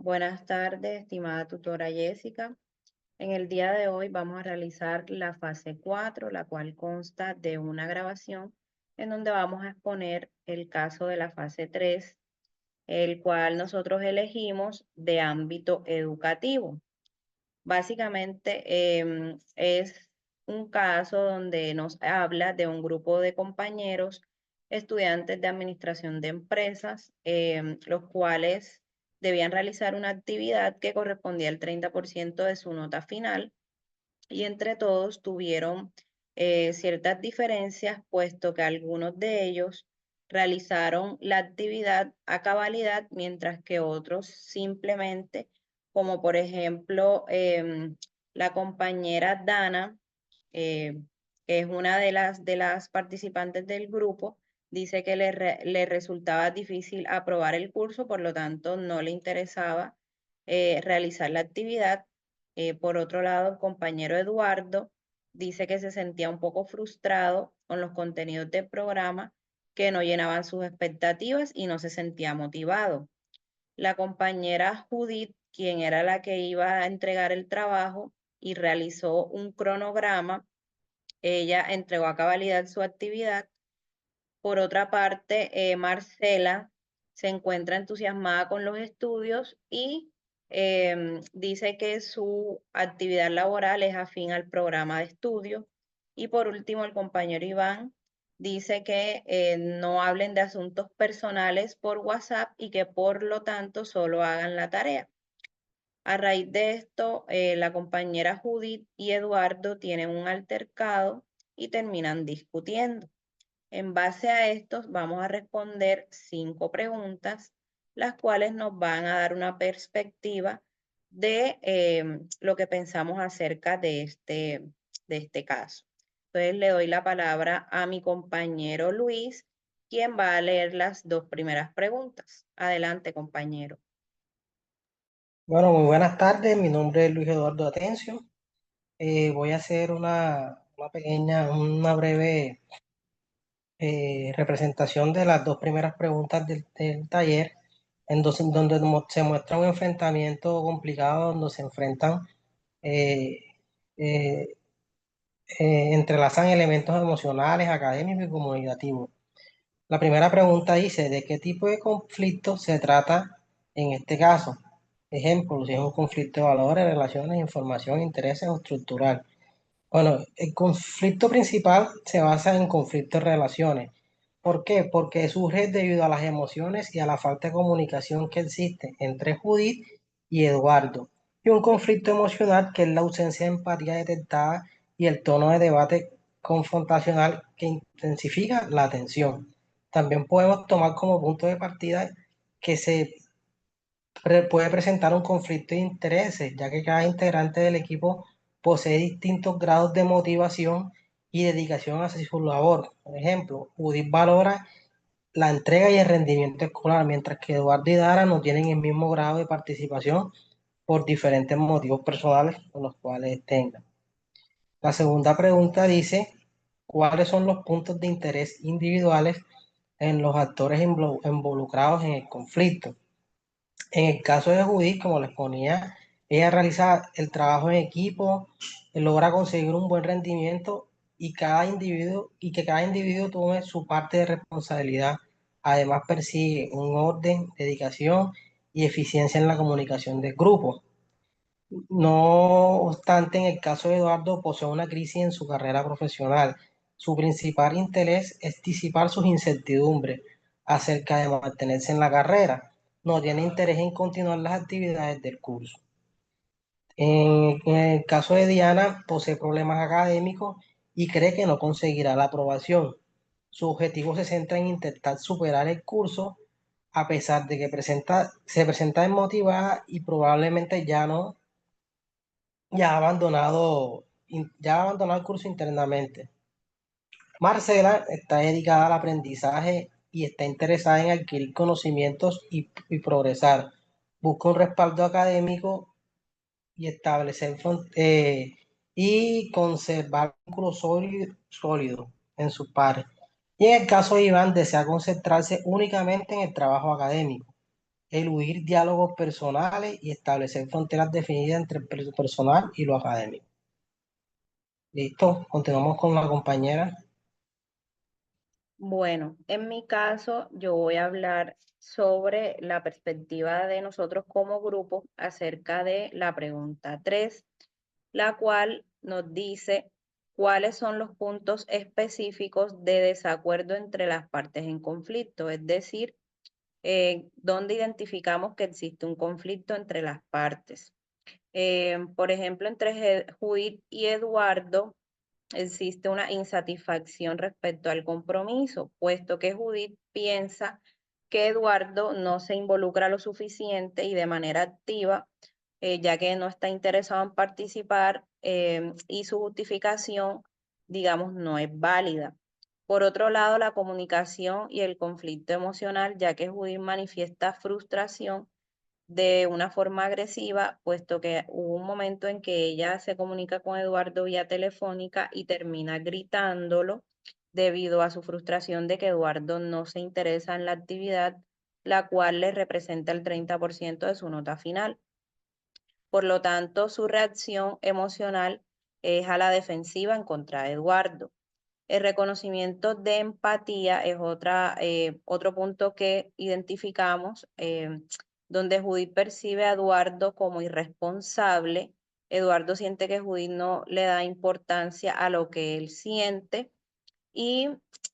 Buenas tardes, estimada tutora Jessica. En el día de hoy vamos a realizar la fase 4, la cual consta de una grabación en donde vamos a exponer el caso de la fase 3, el cual nosotros elegimos de ámbito educativo. Básicamente es un caso donde nos habla de un grupo de compañeros, estudiantes de administración de empresas, los cuales debían realizar una actividad que correspondía al 30% de su nota final y entre todos tuvieron ciertas diferencias, puesto que algunos de ellos realizaron la actividad a cabalidad, mientras que otros simplemente, como por ejemplo la compañera Dana, que es una de las participantes del grupo, dice que le resultaba difícil aprobar el curso, por lo tanto no le interesaba realizar la actividad. Por otro lado, el compañero Eduardo dice que se sentía un poco frustrado con los contenidos del programa, que no llenaban sus expectativas y no se sentía motivado. La compañera Judith, quien era la que iba a entregar el trabajo y realizó un cronograma, ella entregó a cabalidad su actividad. Por otra parte, Marcela se encuentra entusiasmada con los estudios y dice que su actividad laboral es afín al programa de estudio. Y por último, el compañero Iván dice que no hablen de asuntos personales por WhatsApp y que por lo tanto solo hagan la tarea. A raíz de esto, la compañera Judith y Eduardo tienen un altercado y terminan discutiendo. En base a estos, vamos a responder 5 preguntas, las cuales nos van a dar una perspectiva de lo que pensamos acerca de este caso. Entonces, le doy la palabra a mi compañero Luis, quien va a leer las 2 primeras preguntas. Adelante, compañero. Bueno, muy buenas tardes. Mi nombre es Luis Eduardo Atencio. Voy a hacer una breve representación de las dos primeras preguntas del taller, donde se muestra un enfrentamiento complicado, donde se enfrentan, eh, eh, entrelazan elementos emocionales, académicos y comunicativos. La primera pregunta dice, ¿de qué tipo de conflicto se trata en este caso? Ejemplo, si es un conflicto de valores, relaciones, información, intereses o estructural. Bueno, el conflicto principal se basa en conflictos de relaciones. ¿Por qué? Porque surge debido a las emociones y a la falta de comunicación que existe entre Judith y Eduardo. Y un conflicto emocional que es la ausencia de empatía detectada y el tono de debate confrontacional que intensifica la tensión. También podemos tomar como punto de partida que puede presentar un conflicto de intereses, ya que cada integrante del equipo posee distintos grados de motivación y dedicación hacia su labor. Por ejemplo, Judith valora la entrega y el rendimiento escolar, mientras que Eduardo y Dara no tienen el mismo grado de participación por diferentes motivos personales con los cuales tengan. La segunda pregunta dice, ¿cuáles son los puntos de interés individuales en los actores involucrados en el conflicto? En el caso de Judith, como les ponía, ella realiza el trabajo en equipo, logra conseguir un buen rendimiento y que cada individuo tome su parte de responsabilidad. Además, persigue un orden, dedicación y eficiencia en la comunicación del grupo. No obstante, en el caso de Eduardo, posee una crisis en su carrera profesional. Su principal interés es disipar sus incertidumbres acerca de mantenerse en la carrera. No tiene interés en continuar las actividades del curso. En el caso de Diana, posee problemas académicos y cree que no conseguirá la aprobación. Su objetivo se centra en intentar superar el curso, a pesar de que se presenta desmotivada y probablemente ya ha abandonado el curso internamente. Marcela está dedicada al aprendizaje y está interesada en adquirir conocimientos y progresar. Busca un respaldo académico y y conservar un vínculo sólido en sus pares. Y en el caso de Iván, desea concentrarse únicamente en el trabajo académico. eludir diálogos personales y establecer fronteras definidas entre el personal y lo académico. Listo, continuamos con la compañera. Bueno, en mi caso, yo voy a hablar sobre la perspectiva de nosotros como grupo acerca de la pregunta 3, la cual nos dice cuáles son los puntos específicos de desacuerdo entre las partes en conflicto, es decir, dónde identificamos que existe un conflicto entre las partes. Por ejemplo, entre Judith y Eduardo existe una insatisfacción respecto al compromiso, puesto que Judith piensa que Eduardo no se involucra lo suficiente y de manera activa, ya que no está interesado en participar y su justificación, digamos, no es válida. Por otro lado, la comunicación y el conflicto emocional, ya que Judith manifiesta frustración de una forma agresiva, puesto que hubo un momento en que ella se comunica con Eduardo vía telefónica y termina gritándolo debido a su frustración de que Eduardo no se interesa en la actividad, la cual le representa el 30% de su nota final. Por lo tanto, su reacción emocional es a la defensiva en contra de Eduardo. El reconocimiento de empatía es otro punto que identificamos, donde Judith percibe a Eduardo como irresponsable. Eduardo siente que Judith no le da importancia a lo que él siente y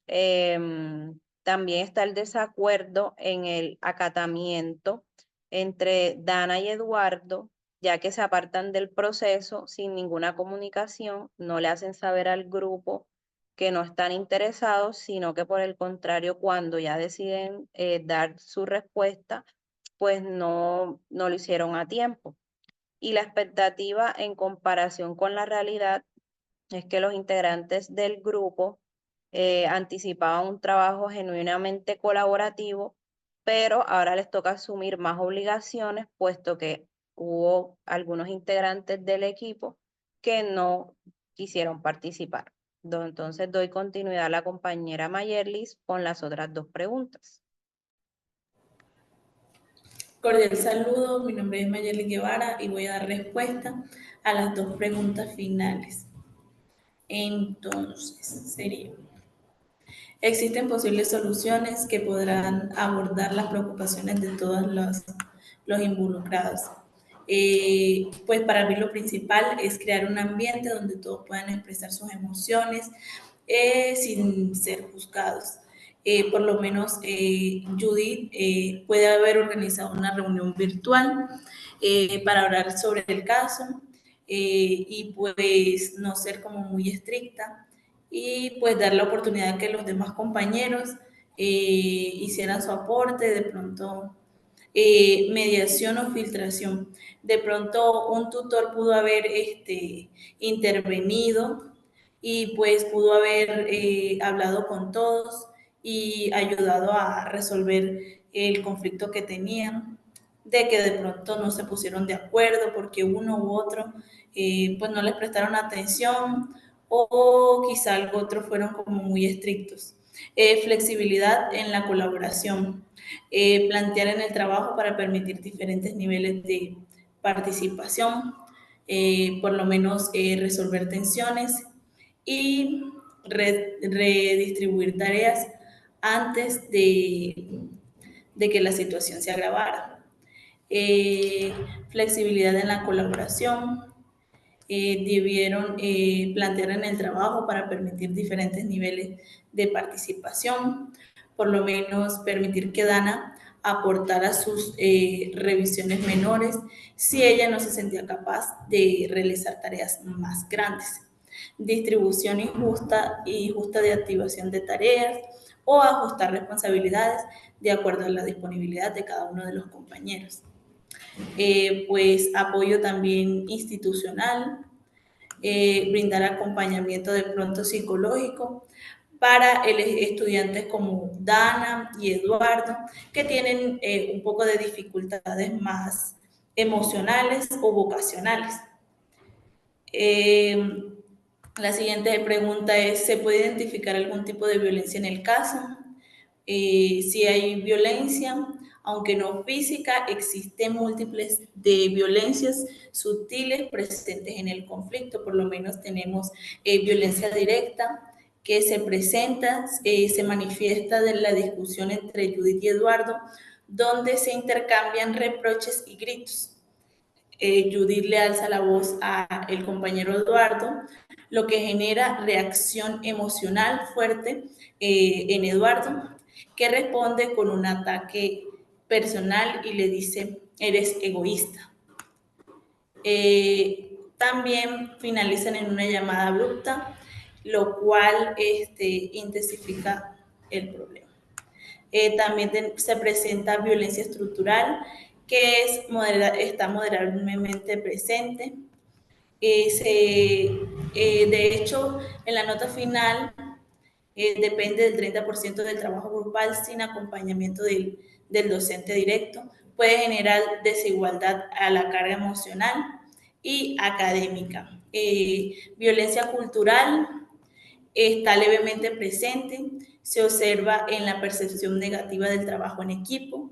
también está el desacuerdo en el acatamiento entre Dana y Eduardo, ya que se apartan del proceso sin ninguna comunicación, no le hacen saber al grupo que no están interesados, sino que por el contrario, cuando ya deciden dar su respuesta, pues no lo hicieron a tiempo. Y la expectativa en comparación con la realidad es que los integrantes del grupo anticipaban un trabajo genuinamente colaborativo, pero ahora les toca asumir más obligaciones, puesto que hubo algunos integrantes del equipo que no quisieron participar. Entonces doy continuidad a la compañera Mayerlis con las otras dos preguntas. Cordial saludo, mi nombre es Mayeli Guevara y voy a dar respuesta a las dos preguntas finales. Entonces, sería, existen posibles soluciones que podrán abordar las preocupaciones de todos los involucrados. Pues para mí lo principal es crear un ambiente donde todos puedan expresar sus emociones sin ser juzgados. Por lo menos Judith puede haber organizado una reunión virtual para hablar sobre el caso y pues no ser como muy estricta y pues dar la oportunidad a que los demás compañeros hicieran su aporte, de pronto mediación o filtración. De pronto un tutor pudo haber intervenido y pues pudo haber hablado con todos y ayudado a resolver el conflicto que tenían, de que de pronto no se pusieron de acuerdo porque uno u otro pues no les prestaron atención o quizá algo otro fueron como muy estrictos. Flexibilidad en la colaboración, plantear en el trabajo para permitir diferentes niveles de participación, por lo menos resolver tensiones y redistribuir tareas antes de que la situación se agravara. Flexibilidad en la colaboración, debieron plantear en el trabajo para permitir diferentes niveles de participación, por lo menos permitir que Dana aportara sus revisiones menores si ella no se sentía capaz de realizar tareas más grandes. Distribución injusta y justa de activación de tareas o ajustar responsabilidades de acuerdo a la disponibilidad de cada uno de los compañeros. Pues apoyo también institucional, brindar acompañamiento de pronto psicológico para estudiantes como Dana y Eduardo, que tienen un poco de dificultades más emocionales o vocacionales. La siguiente pregunta es, ¿se puede identificar algún tipo de violencia en el caso? Si hay violencia, aunque no física, existen múltiples de violencias sutiles presentes en el conflicto. Por lo menos tenemos violencia directa que se presenta, se manifiesta de la discusión entre Judith y Eduardo, donde se intercambian reproches y gritos. Judith le alza la voz al compañero Eduardo, lo que genera reacción emocional fuerte en Eduardo, que responde con un ataque personal y le dice, eres egoísta. También finalizan en una llamada abrupta, lo cual intensifica el problema. También se presenta violencia estructural, que está moderadamente presente. De hecho, en la nota final depende del 30% del trabajo grupal sin acompañamiento del docente directo. Puede generar desigualdad a la carga emocional y académica. Violencia cultural está levemente presente, se observa en la percepción negativa del trabajo en equipo.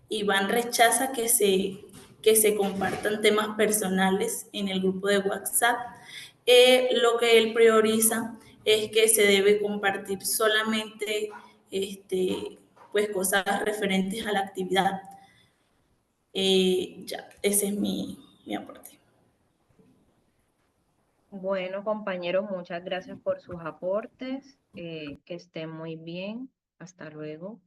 Iván rechaza que se compartan temas personales en el grupo de WhatsApp. Lo que él prioriza es que se debe compartir solamente pues cosas referentes a la actividad. Ese es mi aporte. Bueno, compañeros, muchas gracias por sus aportes. Que estén muy bien. Hasta luego.